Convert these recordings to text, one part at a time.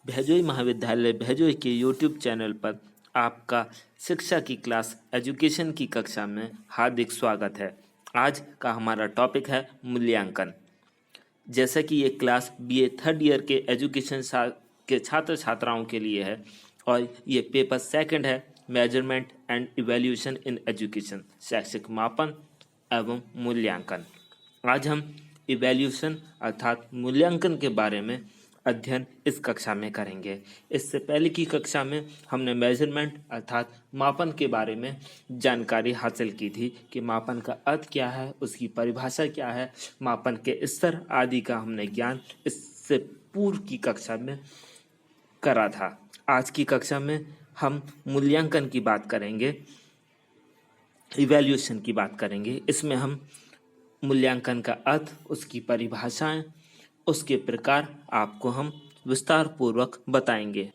भैजोई महाविद्यालय भैजोई के YouTube channel पर आपका शिक्षा की क्लास एजुकेशन की कक्षा में हार्दिक स्वागत है। आज का हमारा टॉपिक है मूल्यांकन। जैसा कि ये क्लास बीए थर्ड ईयर के एजुकेशन के छात्र छात्राओं के लिए है और ये पेपर सेकंड है, measurement and evaluation in education, शैक्षिक मापन एवं मूल्यांकन। आज हम इवैल्यूएशन अर्थात मूल्यांकन के बारे में अध्ययन इस कक्षा में करेंगे। इससे पहले की कक्षा में हमने मेजरमेंट अर्थात मापन के बारे में जानकारी हासिल की थी कि मापन का अर्थ क्या है, उसकी परिभाषा क्या है, मापन के स्तर आदि का हमने ज्ञान इससे पूर्व की कक्षा में करा था। आज की कक्षा में हम मूल्यांकन की बात करेंगे, इवैल्यूएशन की बात करेंगे। इसमें हम मूल्यांकन का अर्थ, उसकी परिभाषाएं, उसके प्रकार आपको हम विस्तार पूर्वक बताएंगे।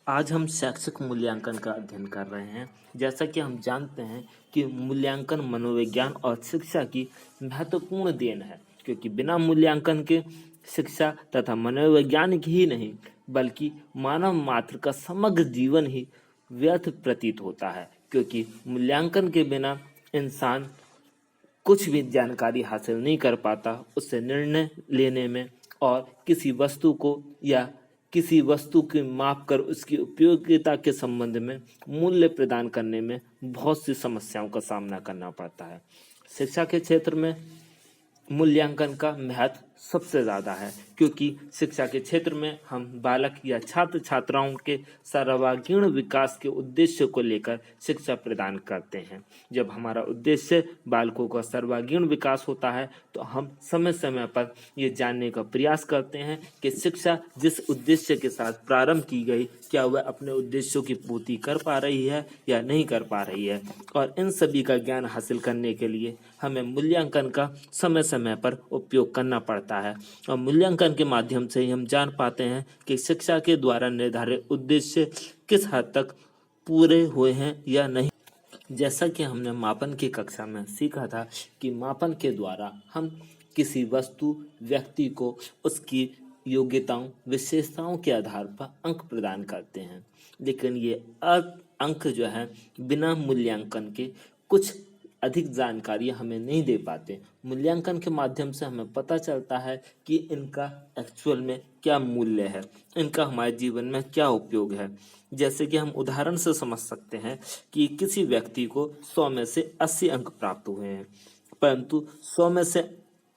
आज हम शैक्षिक मूल्यांकन का अध्ययन कर रहे हैं। जैसा कि हम जानते हैं कि मूल्यांकन मनोविज्ञान और शिक्षा की महत्वपूर्ण देन है, क्योंकि बिना मूल्यांकन के शिक्षा तथा मनोवैज्ञानिक ही नहीं बल्कि मानव मात्र का समग्र जीवन ही व्यर्थ प्रतीत होता है, क्योंकि मूल्यांकन के बिना इंसान कुछ भी जानकारी हासिल नहीं कर पाता। उससे निर्णय लेने में और किसी वस्तु को या किसी वस्तु की माप कर उसकी उपयोगिता के संबंध में मूल्य प्रदान करने में बहुत सी समस्याओं का सामना करना पड़ता है। शिक्षा के क्षेत्र में मूल्यांकन का महत्व सबसे ज़्यादा है, क्योंकि शिक्षा के क्षेत्र में हम बालक या छात्र छात्राओं के सर्वांगीण विकास के उद्देश्य को लेकर शिक्षा प्रदान करते हैं। जब हमारा उद्देश्य बालकों का सर्वांगीण विकास होता है तो हम समय समय पर ये जानने का प्रयास करते हैं कि शिक्षा जिस उद्देश्य के साथ प्रारंभ की गई, क्या वह अपने उद्देश्यों की पूर्ति कर पा रही है या नहीं कर पा रही है। और इन सभी का ज्ञान हासिल करने के लिए हमें मूल्यांकन का समय समय पर उपयोग करना पड़ता है। और मूल्यांकन के माध्यम से ही हम जान पाते हैं कि शिक्षा के द्वारा निर्धारित उद्देश्य किस हद तक पूरे हुए हैं या नहीं। जैसा कि हमने मापन की कक्षा में सीखा था कि मापन के द्वारा हम किसी वस्तु, व्यक्ति को उसकी योग्यताओं, विशेषताओं के आधार पर अंक प्रदान करते हैं। लेकिन ये अंक जो है बिना मूल्यांकन के कुछ अधिक जानकारी हमें नहीं दे पाते। मूल्यांकन के माध्यम से हमें पता चलता है कि इनका एक्चुअल में क्या मूल्य है, इनका हमारे जीवन में क्या उपयोग है। जैसे कि हम उदाहरण से समझ सकते हैं कि किसी व्यक्ति को 100 में से 80 अंक प्राप्त हुए हैं, परंतु 100 में से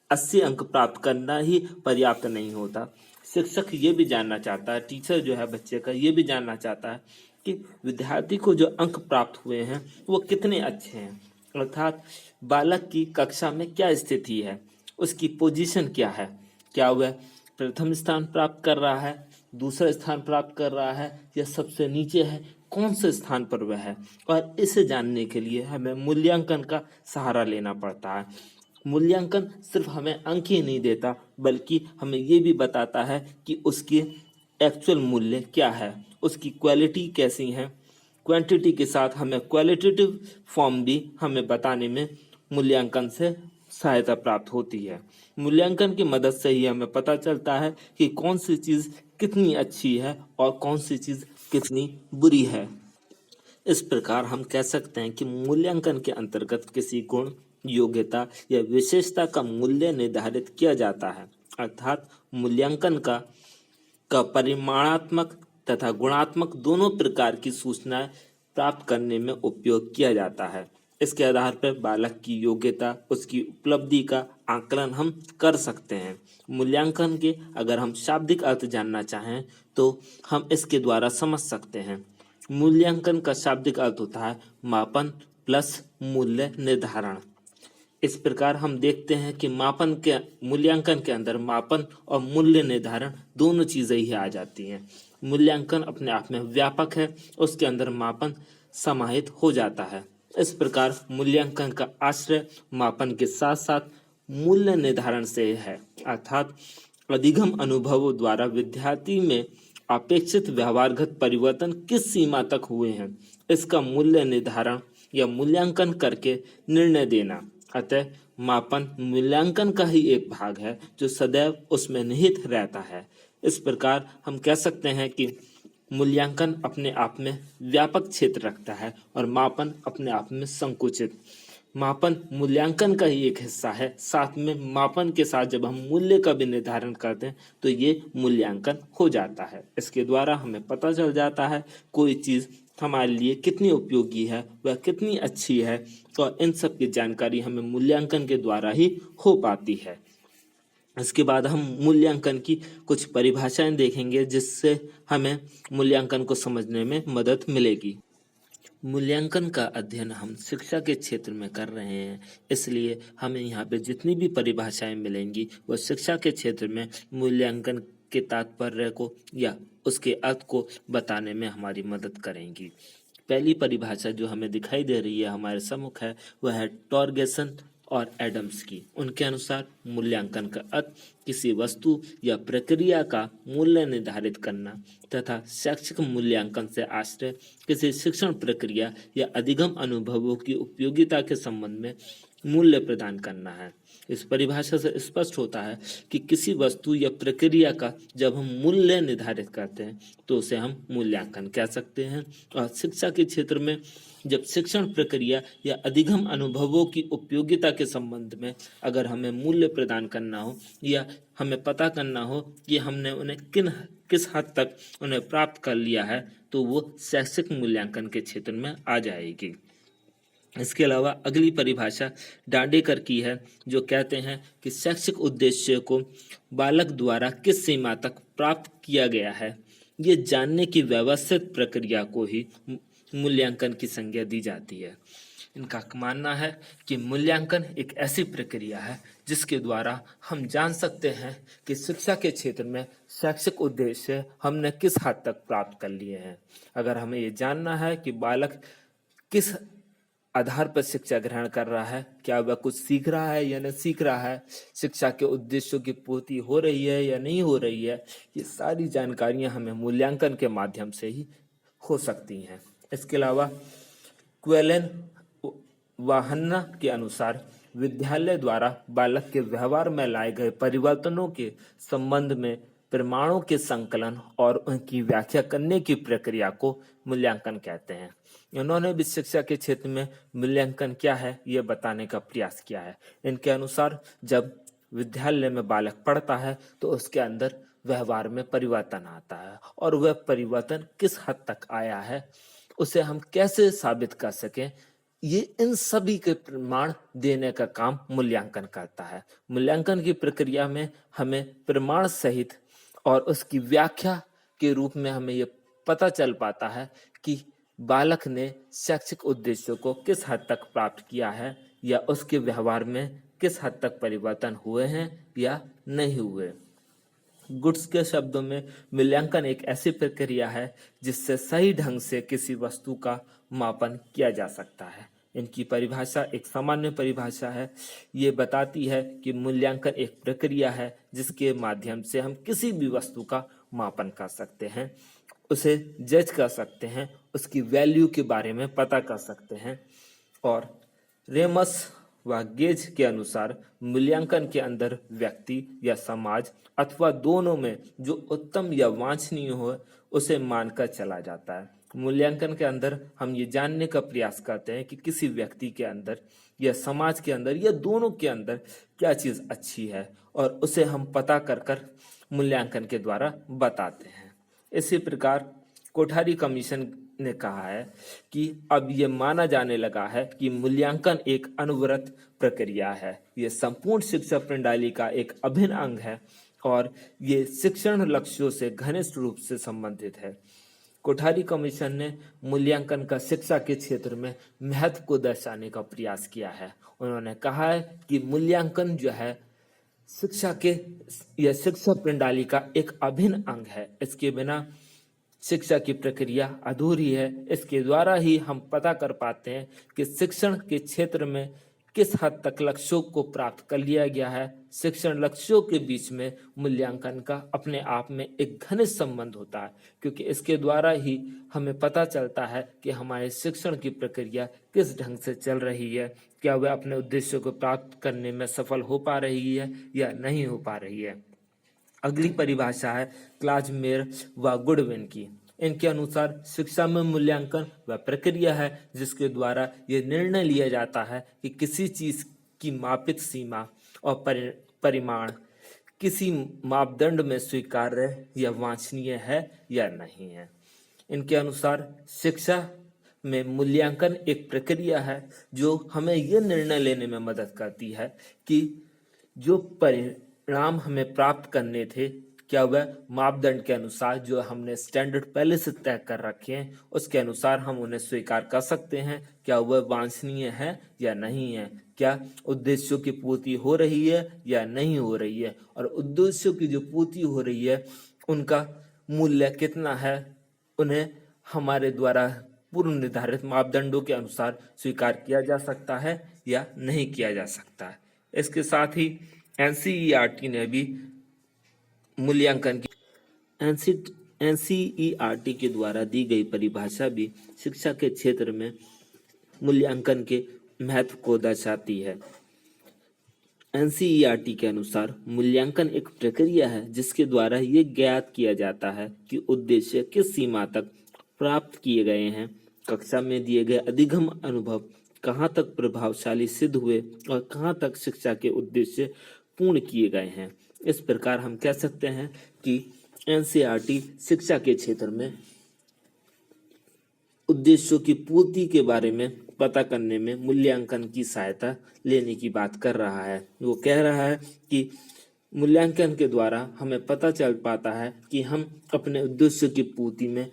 80 अंक प्राप्त करना ही पर्याप्त नहीं होता। शिक्षक ये भी जानना चाहता है, टीचर जो है बच्चे का ये भी जानना चाहता है कि विद्यार्थी को जो अंक प्राप्त हुए हैं वो कितने अच्छे हैं, अर्थात बालक की कक्षा में क्या स्थिति है, उसकी पोजीशन क्या है, क्या वह प्रथम स्थान प्राप्त कर रहा है, दूसरा स्थान प्राप्त कर रहा है या सबसे नीचे है, कौन से स्थान पर वह है। और इसे जानने के लिए हमें मूल्यांकन का सहारा लेना पड़ता है। मूल्यांकन सिर्फ हमें अंक ही नहीं देता बल्कि हमें ये भी बताता है कि उसकी एक्चुअल मूल्य क्या है, उसकी क्वालिटी कैसी है। क्वांटिटी के साथ हमें क्वालिटेटिव फॉर्म भी हमें बताने में मूल्यांकन से सहायता प्राप्त होती है। मूल्यांकन की मदद से ही हमें पता चलता है कि कौन सी चीज़ कितनी अच्छी है और कौन सी चीज़ कितनी बुरी है। इस प्रकार हम कह सकते हैं कि मूल्यांकन के अंतर्गत किसी गुण, योग्यता या विशेषता का मूल्य निर्धारित किया जाता है, अर्थात मूल्यांकन का परिमाणात्मक तथा गुणात्मक दोनों प्रकार की सूचनाएं प्राप्त करने में उपयोग किया जाता है। इसके आधार पर बालक की योग्यता, उसकी उपलब्धि का आकलन हम कर सकते हैं। मूल्यांकन के अगर हम शाब्दिक अर्थ जानना चाहें तो हम इसके द्वारा समझ सकते हैं। मूल्यांकन का शाब्दिक अर्थ होता है मापन प्लस मूल्य निर्धारण। इस प्रकार हम देखते हैं कि मूल्यांकन के अंदर मापन और मूल्य निर्धारण दोनों चीजें ही आ जाती हैं। मूल्यांकन अपने आप में व्यापक है, उसके अंदर मापन समाहित हो जाता है। इस प्रकार मूल्यांकन का आश्रय मापन के साथ साथ मूल्य निर्धारण से है, अर्थात अधिगम अनुभवों द्वारा विद्यार्थी में अपेक्षित व्यवहारगत परिवर्तन किस सीमा तक हुए हैं, इसका मूल्य निर्धारण या मूल्यांकन करके निर्णय देना। अतः मापन मूल्यांकन का ही एक भाग है जो सदैव उसमें निहित रहता है। इस प्रकार हम कह सकते हैं कि मूल्यांकन अपने आप में व्यापक क्षेत्र रखता है और मापन अपने आप में संकुचित। मापन मूल्यांकन का ही एक हिस्सा है, साथ में मापन के साथ जब हम मूल्य का भी निर्धारण करते हैं तो ये मूल्यांकन हो जाता है। इसके द्वारा हमें पता चल जाता है कोई चीज़ हमारे लिए कितनी उपयोगी है, वह कितनी अच्छी है, और इन सब की जानकारी हमें मूल्यांकन के द्वारा ही हो पाती है। इसके बाद हम मूल्यांकन की कुछ परिभाषाएं देखेंगे जिससे हमें मूल्यांकन को समझने में मदद मिलेगी। मूल्यांकन का अध्ययन हम शिक्षा के क्षेत्र में कर रहे हैं, इसलिए हमें यहाँ पे जितनी भी परिभाषाएं मिलेंगी वह शिक्षा के क्षेत्र में मूल्यांकन के तात्पर्य को या उसके अर्थ को बताने में हमारी मदद करेंगी। पहली परिभाषा जो हमें दिखाई दे रही है हमारे सम्मुख है वह है टॉर्गेसन और एडम्स की। उनके अनुसार मूल्यांकन का अर्थ किसी वस्तु या प्रक्रिया का मूल्य निर्धारित करना तथा शैक्षिक मूल्यांकन से आश्रय किसी शिक्षण प्रक्रिया या अधिगम अनुभवों की उपयोगिता के संबंध में मूल्य प्रदान करना है। इस परिभाषा से स्पष्ट होता है कि किसी वस्तु या प्रक्रिया का जब हम मूल्य निर्धारित करते हैं तो उसे हम मूल्यांकन कह सकते हैं। और शिक्षा के क्षेत्र में जब शिक्षण प्रक्रिया या अधिगम अनुभवों की उपयोगिता के संबंध में अगर हमें मूल्य प्रदान करना हो या हमें पता करना हो कि हमने उन्हें किस हद तक उन्हें प्राप्त कर लिया है तो वो शैक्षिक मूल्यांकन के क्षेत्र में आ जाएगी। इसके अलावा अगली परिभाषा डांडेकर की है जो कहते हैं कि शैक्षिक उद्देश्य को बालक द्वारा किस सीमा तक प्राप्त किया गया है ये जानने की व्यवस्थित प्रक्रिया को ही मूल्यांकन की संज्ञा दी जाती है। इनका मानना है कि मूल्यांकन एक ऐसी प्रक्रिया है जिसके द्वारा हम जान सकते हैं कि शिक्षा के क्षेत्र में शैक्षिक उद्देश्य हमने किस हद तक प्राप्त कर लिए हैं। अगर हमें ये जानना है कि बालक किस आधार पर शिक्षा ग्रहण कर रहा है, क्या वह कुछ सीख रहा है या नहीं सीख रहा है, शिक्षा के उद्देश्यों की पूर्ति हो रही है या नहीं हो रही है, ये सारी जानकारियां हमें मूल्यांकन के माध्यम से ही हो सकती हैं। इसके अलावा क्वेलन वाहन्ना के अनुसार विद्यालय द्वारा बालक के व्यवहार में लाए गए परिवर्तनों के संबंध में प्रमाणों के संकलन और उनकी व्याख्या करने की प्रक्रिया को मूल्यांकन कहते हैं। इन्होंने भी शिक्षा के क्षेत्र में मूल्यांकन क्या है यह बताने का प्रयास किया है। इनके अनुसार जब विद्यालय में बालक पढ़ता है तो उसके अंदर व्यवहार में परिवर्तन आता है और वह परिवर्तन किस हद तक आया है उसे हम कैसे साबित कर सकें, ये इन सभी के प्रमाण देने का काम मूल्यांकन करता है। मूल्यांकन की प्रक्रिया में हमें प्रमाण सहित और उसकी व्याख्या के रूप में हमें ये पता चल पाता है कि बालक ने शैक्षिक उद्देश्यों को किस हद तक प्राप्त किया है या उसके व्यवहार में किस हद तक परिवर्तन हुए हैं या नहीं हुए। गुड्स के शब्दों में मूल्यांकन एक ऐसी प्रक्रिया है जिससे सही ढंग से किसी वस्तु का मापन किया जा सकता है। इनकी परिभाषा एक सामान्य परिभाषा है। ये बताती है कि मूल्यांकन एक प्रक्रिया है जिसके माध्यम से हम किसी भी वस्तु का मापन कर सकते हैं, उसे जज कर सकते हैं, उसकी वैल्यू के बारे में पता कर सकते हैं। और रेमस व गेज के अनुसार मूल्यांकन के अंदर व्यक्ति या समाज अथवा दोनों में जो उत्तम या वांछनीय हो उसे मानकर चला जाता है। मूल्यांकन के अंदर हम ये जानने का प्रयास करते हैं कि किसी व्यक्ति के अंदर या समाज के अंदर या दोनों के अंदर क्या चीज़ अच्छी है और उसे हम पता कर मूल्यांकन के द्वारा बताते हैं। इसी प्रकार कोठारी कमीशन ने कहा है कि अब ये माना जाने लगा है कि मूल्यांकन एक अनवरत प्रक्रिया है, ये संपूर्ण शिक्षा प्रणाली का एक अभिन्न अंग है और ये शिक्षण लक्ष्यों से घनिष्ठ रूप से संबंधित है। कोठारी कमीशन ने मूल्यांकन का शिक्षा के क्षेत्र में महत्व को दर्शाने का प्रयास किया है। उन्होंने कहा है कि मूल्यांकन जो है शिक्षा के या शिक्षा प्रणाली का एक अभिन्न अंग है। इसके बिना शिक्षा की प्रक्रिया अधूरी है। इसके द्वारा ही हम पता कर पाते हैं कि शिक्षण के क्षेत्र में किस हद तक लक्ष्यों को प्राप्त कर लिया गया है। शिक्षण लक्ष्यों के बीच में मूल्यांकन का अपने आप में एक घनिष्ठ संबंध होता है, क्योंकि इसके द्वारा ही हमें पता चलता है कि हमारे शिक्षण की प्रक्रिया किस ढंग से चल रही है, क्या वह अपने उद्देश्यों को प्राप्त करने में सफल हो पा रही है या नहीं हो पा रही है। अगली परिभाषा है क्लाजमेयर व गुडविन की। इनके अनुसार शिक्षा में मूल्यांकन वह प्रक्रिया है जिसके द्वारा यह निर्णय लिया जाता है कि किसी चीज की मापित सीमा और परिमाण किसी मापदंड में स्वीकार्य या वांछनीय है या नहीं है। इनके अनुसार शिक्षा में मूल्यांकन एक प्रक्रिया है जो हमें यह निर्णय लेने में मदद करती है कि जो परिणाम हमें प्राप्त करने थे क्या वह मापदंड के अनुसार जो हमने स्टैंडर्ड पहले से तय कर रखे हैं उसके अनुसार हम उन्हें स्वीकार कर सकते हैं, क्या वह वांछनीय है या नहीं है, क्या उद्देश्यों की पूर्ति हो रही है या नहीं हो रही है, और उद्देश्यों की जो पूर्ति हो रही है उनका मूल्य कितना है, उन्हें हमारे द्वारा पूर्व निर्धारित मापदंडों के अनुसार स्वीकार किया जा सकता है या नहीं किया जा सकता है। इसके साथ ही एनसीईआरटी ने भी मूल्यांकन की एनसीईआरटी के द्वारा दी गई परिभाषा भी शिक्षा के क्षेत्र में मूल्यांकन के महत्व को दर्शाती है। एनसीईआरटी के अनुसार मूल्यांकन एक प्रक्रिया है जिसके द्वारा ये ज्ञात किया जाता है कि उद्देश्य किस सीमा तक प्राप्त किए गए हैं, कक्षा में दिए गए अधिगम अनुभव कहाँ तक प्रभावशाली सिद्ध हुए और कहाँ तक शिक्षा के उद्देश्य पूर्ण किए गए हैं। इस प्रकार हम कह सकते हैं कि एनसीईआरटी शिक्षा के क्षेत्र में उद्देश्यों की पूर्ति के बारे में पता करने में मूल्यांकन की सहायता लेने की बात कर रहा है। वो कह रहा है कि मूल्यांकन के द्वारा हमें पता चल पाता है कि हम अपने उद्देश्यों की पूर्ति में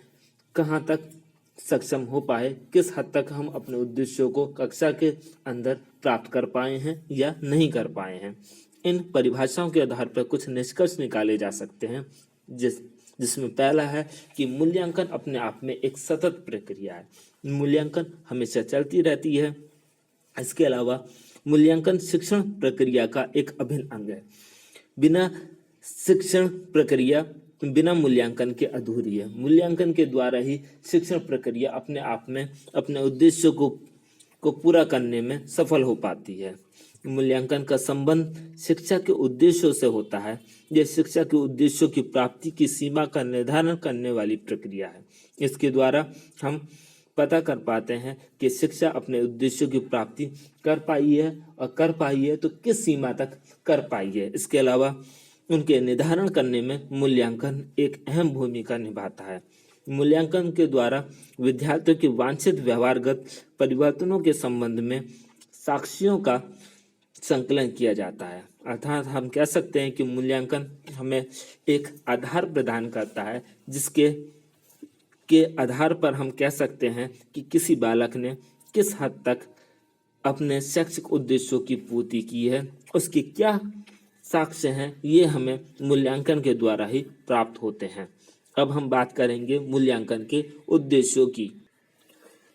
कहाँ तक सक्षम हो पाए, किस हद तक हम अपने उद्देश्यों को कक्षा के अंदर प्राप्त कर पाए हैं या नहीं कर पाए हैं। इन परिभाषाओं के आधार पर कुछ निष्कर्ष निकाले जा सकते हैं जिसमें पहला है कि मूल्यांकन अपने आप में एक सतत प्रक्रिया है। मूल्यांकन हमेशा चलती रहती है। इसके अलावा मूल्यांकन शिक्षण प्रक्रिया का एक अभिन्न अंग है। बिना शिक्षण प्रक्रिया बिना मूल्यांकन के अधूरी है। मूल्यांकन के द्वारा ही शिक्षण प्रक्रिया अपने आप में अपने उद्देश्यों को पूरा करने में सफल हो पाती है। मूल्यांकन का संबंध शिक्षा के उद्देश्यों से होता है। यह शिक्षा के उद्देश्यों की प्राप्ति की सीमा का निर्धारण करने वाली प्रक्रिया है। इसके द्वारा हम पता कर पाते हैं कि शिक्षा अपने उद्देश्यों की प्राप्ति कर पाई है और कर पाई है तो किस सीमा तक कर पाई है। इसके अलावा उनके निर्धारण करने में मूल्यांकन एक अहम भूमिका निभाता है। मूल्यांकन के द्वारा विद्यार्थियों के वांछित व्यवहारगत परिवर्तनों के संबंध में साक्ष्यों का संकलन किया जाता है। अर्थात हम कह सकते हैं कि मूल्यांकन हमें एक आधार प्रदान करता है जिसके आधार पर हम कह सकते हैं कि किसी बालक ने किस हद तक अपने शैक्षिक उद्देश्यों की पूर्ति की है, उसकी क्या साक्ष्य हैं, ये हमें मूल्यांकन के द्वारा ही प्राप्त होते हैं। अब हम बात करेंगे मूल्यांकन के उद्देश्यों की।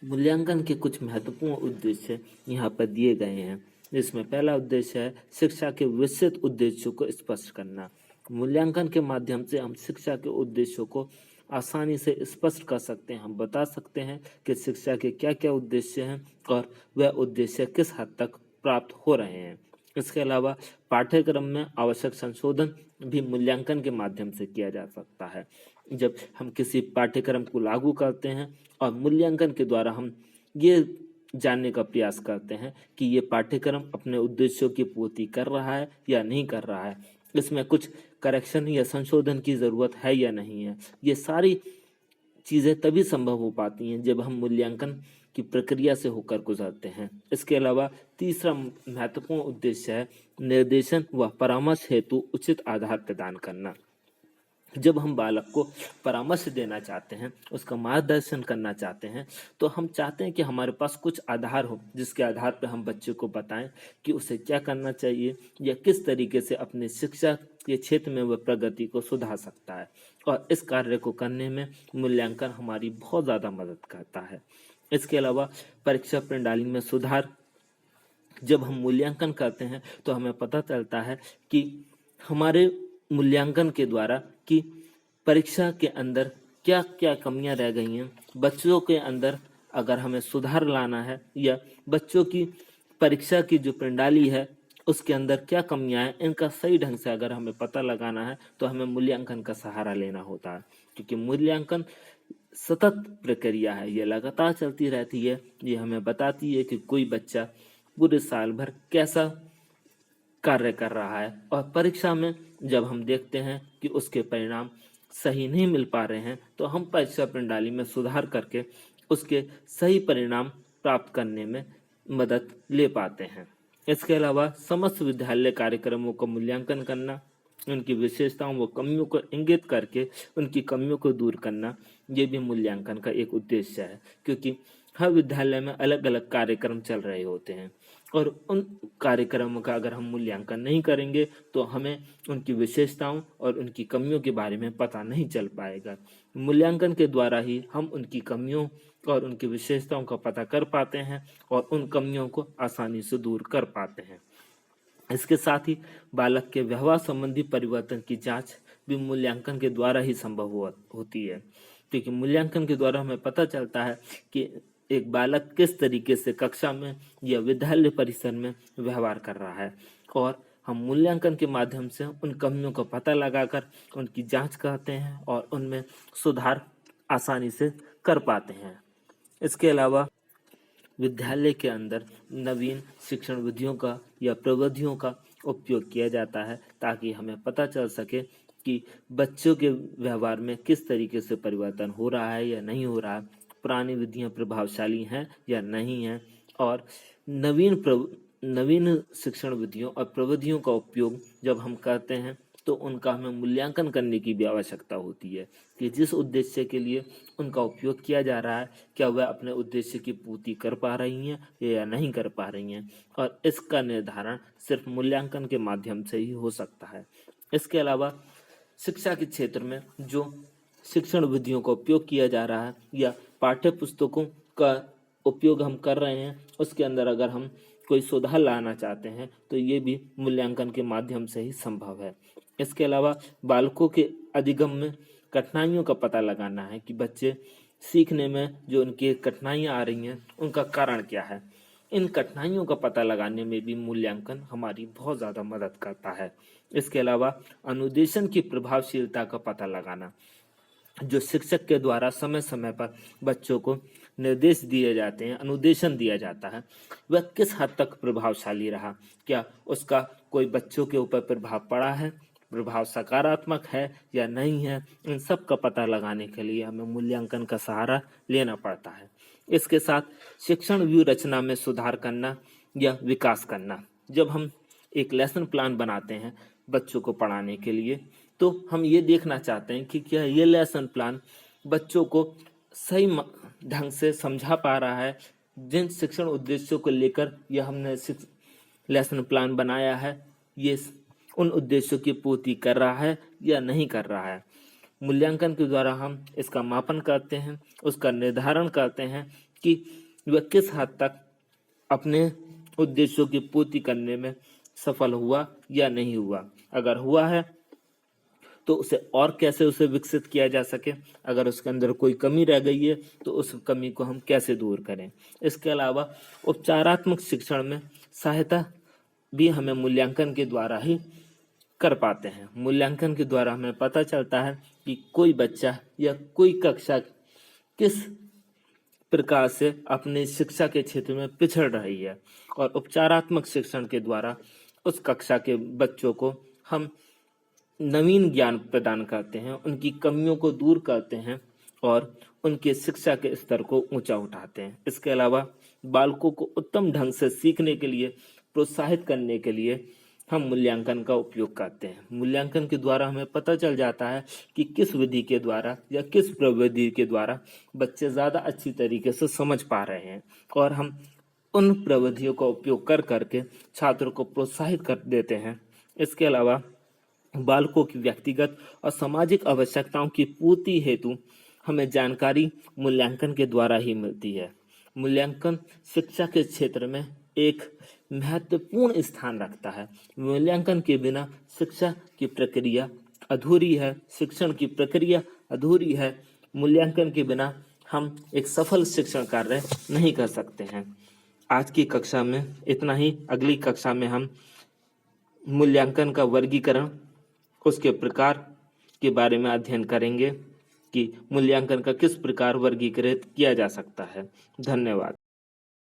मूल्यांकन के कुछ महत्वपूर्ण उद्देश्य यहाँ पर दिए गए हैं, जिसमें पहला उद्देश्य है शिक्षा के विस्तृत उद्देश्यों को स्पष्ट करना। मूल्यांकन के माध्यम से हम शिक्षा के उद्देश्यों को आसानी से स्पष्ट कर सकते हैं। हम बता सकते हैं कि शिक्षा के क्या क्या उद्देश्य हैं और वह उद्देश्य किस हद तक प्राप्त हो रहे हैं। इसके अलावा पाठ्यक्रम में आवश्यक संशोधन भी मूल्यांकन के माध्यम से किया जा सकता है। जब हम किसी पाठ्यक्रम को लागू करते हैं और मूल्यांकन के द्वारा हम ये जानने का प्रयास करते हैं कि ये पाठ्यक्रम अपने उद्देश्यों की पूर्ति कर रहा है या नहीं कर रहा है, इसमें कुछ करेक्शन या संशोधन की ज़रूरत है या नहीं है। ये सारी चीज़ें तभी संभव हो पाती हैं जब हम मूल्यांकन की प्रक्रिया से होकर गुजरते हैं। इसके अलावा तीसरा महत्वपूर्ण उद्देश्य है निर्देशन व परामर्श हेतु उचित आधार प्रदान करना। जब हम बालक को परामर्श देना चाहते हैं, उसका मार्गदर्शन करना चाहते हैं, तो हम चाहते हैं कि हमारे पास कुछ आधार हो जिसके आधार पर हम बच्चे को बताएं कि उसे क्या करना चाहिए या किस तरीके से अपनी शिक्षा के क्षेत्र में वह प्रगति को सुधार सकता है। और इस कार्य को करने में मूल्यांकन हमारी बहुत ज़्यादा मदद करता है। इसके अलावा परीक्षा प्रणाली में सुधार। जब हम मूल्यांकन करते हैं तो हमें पता चलता है कि हमारे मूल्यांकन के द्वारा कि परीक्षा के अंदर क्या क्या कमियां रह गई हैं, बच्चों के अंदर अगर हमें सुधार लाना है या बच्चों की परीक्षा की जो प्रणाली है उसके अंदर क्या कमियां हैं, इनका सही ढंग से अगर हमें पता लगाना है तो हमें मूल्यांकन का सहारा लेना होता है, क्योंकि मूल्यांकन सतत प्रक्रिया है, ये लगातार चलती रहती है। ये हमें बताती है कि कोई बच्चा पूरे साल भर कैसा कार्य कर रहा है, और परीक्षा में जब हम देखते हैं कि उसके परिणाम सही नहीं मिल पा रहे हैं तो हम परीक्षा प्रणाली में सुधार करके उसके सही परिणाम प्राप्त करने में मदद ले पाते हैं। इसके अलावा समस्त विद्यालय कार्यक्रमों का मूल्यांकन करना, उनकी विशेषताओं व कमियों को इंगित करके उनकी कमियों को दूर करना, ये भी मूल्यांकन का एक उद्देश्य है, क्योंकि हर विद्यालय में अलग अलग कार्यक्रम चल रहे होते हैं और उन कार्यक्रमों का अगर हम मूल्यांकन नहीं करेंगे तो हमें उनकी विशेषताओं और उनकी कमियों के बारे में पता नहीं चल पाएगा। मूल्यांकन के द्वारा ही हम उनकी कमियों और उनकी विशेषताओं का पता कर पाते हैं और उन कमियों को आसानी से दूर कर पाते हैं। इसके साथ ही बालक के व्यवहार संबंधी परिवर्तन की जांच भी मूल्यांकन के द्वारा ही संभव होती है, क्योंकि मूल्यांकन के द्वारा हमें पता चलता है कि एक बालक किस तरीके से कक्षा में या विद्यालय परिसर में व्यवहार कर रहा है, और हम मूल्यांकन के माध्यम से उन कमियों का पता लगाकर उनकी जांच करते हैं और उनमें सुधार आसानी से कर पाते हैं। इसके अलावा विद्यालय के अंदर नवीन शिक्षण विधियों का या प्रविधियों का उपयोग किया जाता है, ताकि हमें पता चल सके कि बच्चों के व्यवहार में किस तरीके से परिवर्तन हो रहा है या नहीं हो रहा है, पुरानी विधियां प्रभावशाली हैं या नहीं हैं, और नवीन शिक्षण विधियों और प्रविधियों का उपयोग जब हम करते हैं तो उनका हमें मूल्यांकन करने की भी आवश्यकता होती है कि जिस उद्देश्य के लिए उनका उपयोग किया जा रहा है, क्या वह अपने उद्देश्य की पूर्ति कर पा रही हैं या नहीं कर पा रही हैं, और इसका निर्धारण सिर्फ मूल्यांकन के माध्यम से ही हो सकता है। इसके अलावा शिक्षा के क्षेत्र में जो शिक्षण विधियों का उपयोग किया जा रहा है या पाठ्य पुस्तकों का उपयोग हम कर रहे हैं, उसके अंदर अगर हम कोई सुधार लाना चाहते हैं तो ये भी मूल्यांकन के माध्यम से ही संभव है। इसके अलावा बालकों के अधिगम में कठिनाइयों का पता लगाना है कि बच्चे सीखने में जो उनकी कठिनाइयां आ रही हैं उनका कारण क्या है। इन कठिनाइयों का पता लगाने में भी मूल्यांकन हमारी बहुत ज़्यादा मदद करता है। इसके अलावा अनुदेशन की प्रभावशीलता का पता लगाना, जो शिक्षक के द्वारा समय समय पर बच्चों को निर्देश दिए जाते हैं, अनुदेशन दिया जाता है, वह किस हद तक प्रभावशाली रहा, क्या उसका कोई बच्चों के ऊपर प्रभाव पड़ा है, प्रभाव सकारात्मक है या नहीं है, इन सब का पता लगाने के लिए हमें मूल्यांकन का सहारा लेना पड़ता है। इसके साथ शिक्षण व्यू रचना में सुधार करना या विकास करना, जब हम एक लेसन प्लान बनाते हैं बच्चों को पढ़ाने के लिए तो हम ये देखना चाहते हैं कि क्या ये लेसन प्लान बच्चों को सही ढंग से समझा पा रहा है, जिन शिक्षण उद्देश्यों को लेकर यह हमने लेसन प्लान बनाया है ये उन उद्देश्यों की पूर्ति कर रहा है या नहीं कर रहा है। मूल्यांकन के द्वारा हम इसका मापन करते हैं, उसका निर्धारण करते हैं कि वह किस हद तक अपने उद्देश्यों की पूर्ति करने में सफल हुआ या नहीं हुआ। अगर हुआ है तो उसे और कैसे उसे विकसित किया जा सके, अगर उसके अंदर कोई कमी रह गई है तो उस कमी को हम कैसे दूर करें। इसके अलावा उपचारात्मक शिक्षण में सहायता भी हमें मूल्यांकन के द्वारा ही कर पाते हैं। मूल्यांकन के द्वारा हमें पता चलता है कि कोई बच्चा या कोई कक्षा किस प्रकार से अपने शिक्षा के क्षेत्र में पिछड़ रही है, और उपचारात्मक शिक्षण के द्वारा उस कक्षा के बच्चों को हम नवीन ज्ञान प्रदान करते हैं, उनकी कमियों को दूर करते हैं और उनके शिक्षा के स्तर को ऊंचा उठाते हैं। इसके अलावा बालकों को उत्तम ढंग से सीखने के लिए प्रोत्साहित करने के लिए हम मूल्यांकन का उपयोग करते हैं। मूल्यांकन के द्वारा हमें पता चल जाता है कि किस विधि के द्वारा या किस प्रविधि के द्वारा बच्चे ज़्यादा अच्छी तरीके से समझ पा रहे हैं, और हम उन प्रविधियों का उपयोग कर करके छात्रों को प्रोत्साहित कर देते हैं। इसके अलावा बालकों की व्यक्तिगत और सामाजिक आवश्यकताओं की पूर्ति हेतु हमें जानकारी मूल्यांकन के द्वारा ही मिलती है। मूल्यांकन शिक्षा के क्षेत्र में एक महत्वपूर्ण स्थान रखता है। मूल्यांकन के बिना शिक्षा की प्रक्रिया अधूरी है, शिक्षण की प्रक्रिया अधूरी है। मूल्यांकन के बिना हम एक सफल शिक्षण कार्य नहीं कर सकते हैं। आज की कक्षा में इतना ही। अगली कक्षा में हम मूल्यांकन का वर्गीकरण, उसके प्रकार के बारे में अध्ययन करेंगे कि मूल्यांकन का किस प्रकार वर्गीकृत किया जा सकता है। धन्यवाद।